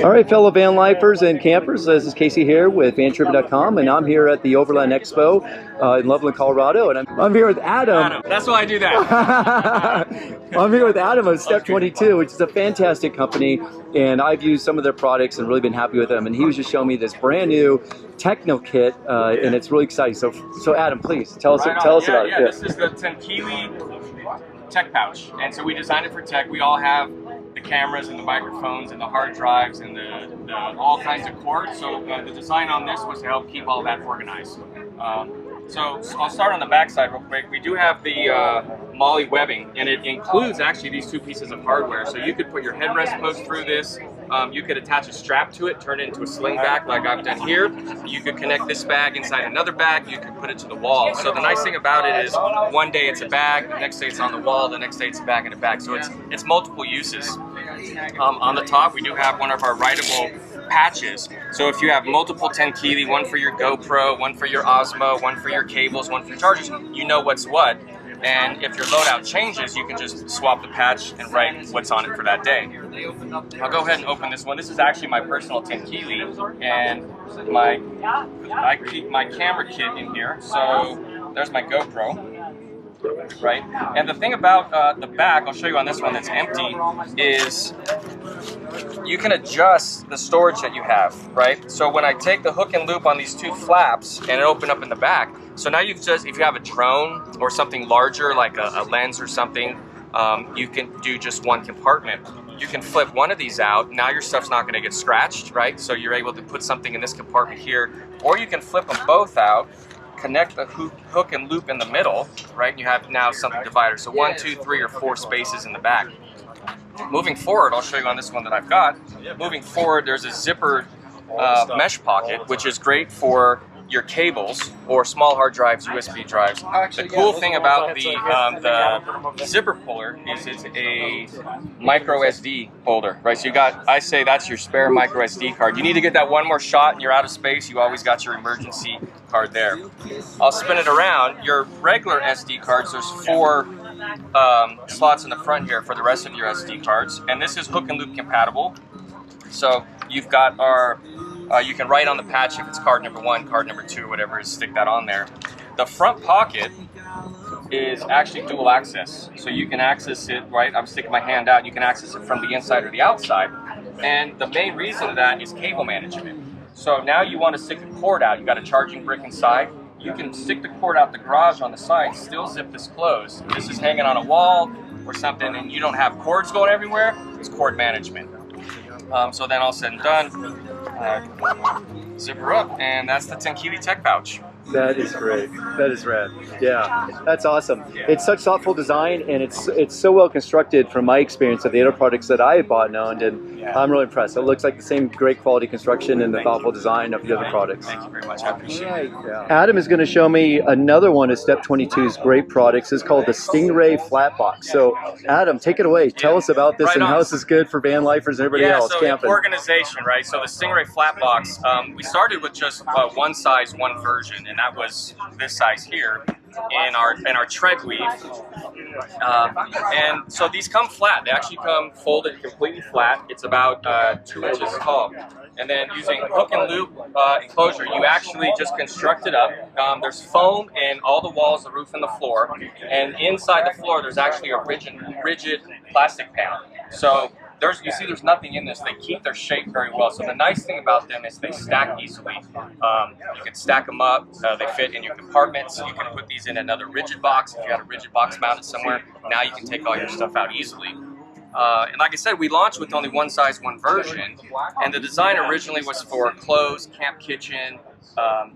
All right, fellow van lifers and campers, this is Casey here with VanTripping.com, and I'm here at the Overland Expo in Loveland, Colorado, and I'm here with Adam. That's why I do that. I'm here with Adam of Step22, which is a fantastic company, and I've used some of their products and really been happy with them. And he was just showing me this brand new techno kit, and it's really exciting. So Adam, please tell us about it. Yeah, this is the Tenkili tech pouch, and so we designed it for tech. We all have the cameras and the microphones and the hard drives and the all kinds of cords. So the design on this was to help keep all that organized. So I'll start on the back side real quick. We do have the Molly webbing, and it includes actually these two pieces of hardware. So you could put your headrest post through this. You could attach a strap to it, turn it into a sling bag like I've done here. You could connect this bag inside another bag. You could put it to the wall. So the nice thing about it is one day it's a bag, the next day it's on the wall, the next day it's a bag in a bag. So it's multiple uses. On the top, we do have one of our writable patches. So if you have multiple Tenkili, one for your GoPro, one for your Osmo, one for your cables, one for your chargers, you know what's what. And if your loadout changes, you can just swap the patch and write what's on it for that day. I'll go ahead and open this one. This is actually my personal Tenkili, and I keep my camera kit in here. So there's my GoPro. Right, and the thing about the back, I'll show you on this one that's empty, is you can adjust the storage that you have, right? So when I take the hook and loop on these two flaps and it open up in the back, so now you've just, if you have a drone or something larger like a lens or something, you can do just one compartment. You can flip one of these out, now your stuff's not gonna get scratched, right? So you're able to put something in this compartment here, or you can flip them both out, connect the hook and loop in the middle, right? And you have now something divider. So 1, 2, 3, or 4 spaces in the back. Moving forward, I'll show you on this one that I've got. Moving forward, there's a zippered mesh pocket, which is great for your cables or small hard drives, USB drives. The cool thing about the zipper puller is it's a micro SD holder, right? So you got, I say that's your spare micro SD card. You need to get that one more shot and you're out of space, you always got your emergency card there. I'll spin it around. Your regular SD cards, there's 4 slots in the front here for the rest of your SD cards, and this is hook and loop compatible. So you've got our you can write on the patch if it's card number 1, card number 2, whatever, is stick that on there. The front pocket is actually dual access. So you can access it, right? I'm sticking my hand out, you can access it from the inside or the outside. And the main reason of that is cable management. So now you want to stick the cord out, you got a charging brick inside. You can stick the cord out the garage on the side, still zip this closed. If this is hanging on a wall or something and you don't have cords going everywhere, it's cord management. So then all said and done, zip her up, and that's the Tenkili tech pouch. That is great. That is rad. Yeah, that's awesome. It's such thoughtful design, and it's so well constructed from my experience of the other products that I have bought and owned, and I'm really impressed. It looks like the same great quality construction and the thoughtful design of the other products. Thank you very much. I appreciate it. Yeah. Adam is going to show me another one of Step22's great products. It's called the Stingray Flat Box. So, Adam, take it away. Tell us about this and how this is good for van lifers and everybody else camping. Organization, right? So the Stingray Flat Box, we started with just one size, one version, and that was this size here in our tread weave. And so these come flat. They actually come folded completely flat. It's about 2 inches tall. And then using hook and loop enclosure, you actually just construct it up. There's foam in all the walls, the roof, and the floor. And inside the floor, there's actually a rigid plastic panel. So you see there's nothing in this. They keep their shape very well. So the nice thing about them is they stack easily. You can stack them up. They fit in your compartments. You can put these in another rigid box. If you had a rigid box mounted somewhere, now you can take all your stuff out easily. And like I said, we launched with only one size, one version. And the design originally was for clothes, camp kitchen,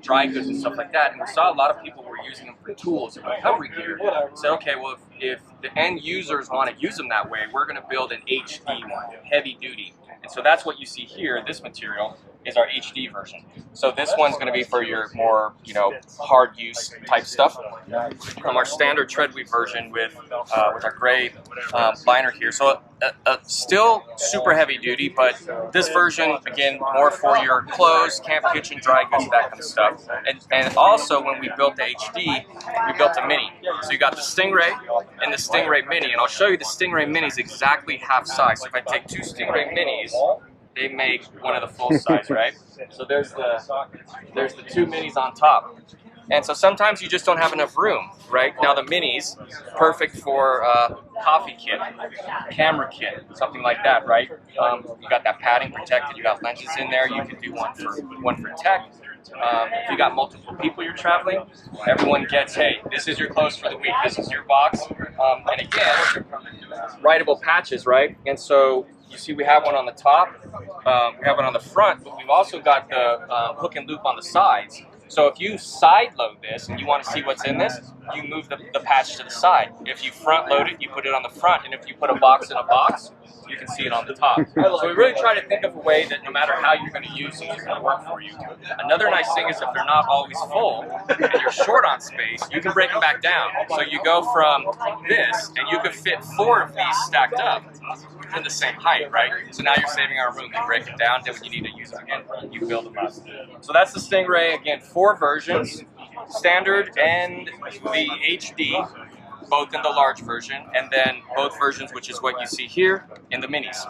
dry goods and stuff like that. And we saw a lot of people were using them for tools and recovery gear. So okay, well, if the end users want to use them that way, we're going to build an HD one, heavy duty. And so that's what you see here. This material is our HD version. So this one's going to be for your more, hard use type stuff. Our standard tread weave version with our gray liner here. So still super heavy duty, but this version, again, more for your clothes, camp kitchen, dry goods, that kind of stuff. And also when we built the HD, we built a mini. So you got the Stingray and the Stingray Mini, and I'll show you the Stingray Mini is exactly half size. So if I take 2 Stingray Minis they make one of the full size, right? So there's the two minis on top. And so sometimes you just don't have enough room, right? Now the minis, perfect for coffee kit, camera kit, something like that, right? You got that padding protected, you got lenses in there, you can do one for tech. If you got multiple people you're traveling, everyone gets, hey, this is your clothes for the week, this is your box. And again, writable patches, right? And so you see we have one on the top, we have one on the front, but we've also got the hook and loop on the sides. So if you side load this and you want to see what's in this, you move the patch to the side. If you front load it, you put it on the front. And if you put a box in a box, you can see it on the top. So we really try to think of a way that no matter how you're going to use these, it's going to work for you. Another nice thing is if they're not always full and you're short on space, you can break them back down. So you go from this and you could fit 4 of these stacked up in the same height, right? So now you're saving our room. You break it down, then when you need to use it again, you build them up. So that's the Stingray. Again, 4 versions, standard and the HD, both in the large version, and then both versions, which is what you see here in the minis.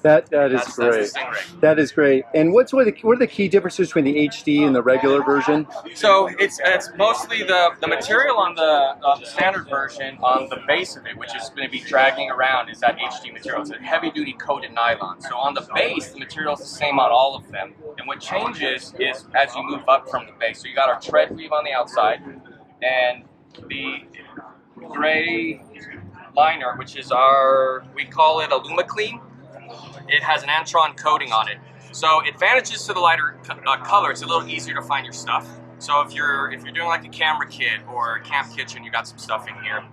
That is great. That's the Stingray. That is great. And what are the key differences between the HD and the regular version? So it's mostly the material on the standard version on the base of it, which is going to be dragging around, is that HD material. It's a heavy-duty coated nylon. So on the base, the material is the same on all of them. And what changes is as you move up from the base. So you got our tread weave on the outside, and the gray liner, which is we call it a LumaClean. It has an Antron coating on it. So advantages to the lighter color, it's a little easier to find your stuff. So if you're doing like a camera kit or a camp kitchen, you got some stuff in here,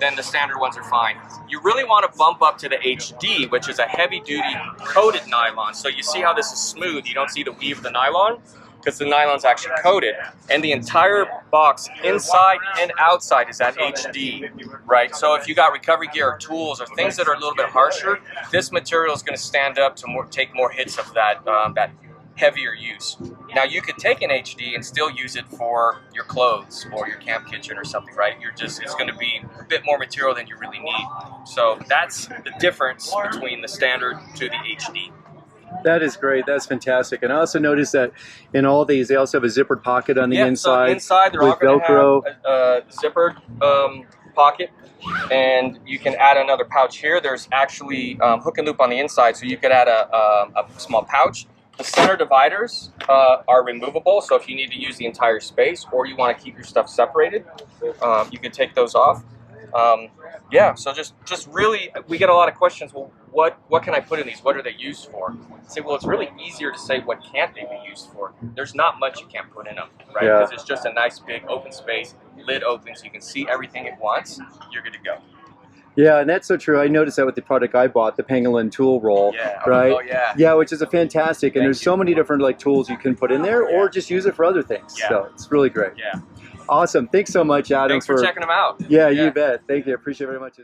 then the standard ones are fine. You really want to bump up to the HD, which is a heavy duty coated nylon. So you see how this is smooth, you don't see the weave of the nylon, because the nylon's actually coated, and the entire box inside and outside is at HD, right? So if you got recovery gear or tools or things that are a little bit harsher, this material is going to stand up to take more hits of that heavier use. Now you could take an HD and still use it for your clothes or your camp kitchen or something, right? It's going to be a bit more material than you really need. So that's the difference between the standard to the HD. That is great. That's fantastic. And I also noticed that in all these, they also have a zippered pocket on the inside. So inside, they're all going to have a zippered pocket, and you can add another pouch here. There's actually hook and loop on the inside, so you could add a small pouch. The center dividers are removable, so if you need to use the entire space or you want to keep your stuff separated, you can take those off. Yeah, so just really, we get a lot of questions. Well, what can I put in these? What are they used for? I say, well, it's really easier to say what can't they be used for. There's not much you can't put in them, right? Because it's just a nice big open space, lid open, so you can see everything at once. You're good to go. Yeah, and that's so true. I noticed that with the product I bought, the Pangolin tool roll, right? Oh, yeah. Yeah, which is a fantastic, and there's so many different tools you can put in there, or just use it for other things. Yeah. So it's really great. Yeah. Awesome. Thanks so much, Adam. Thanks for checking them out. Yeah, you bet. Thank you. I appreciate it very much.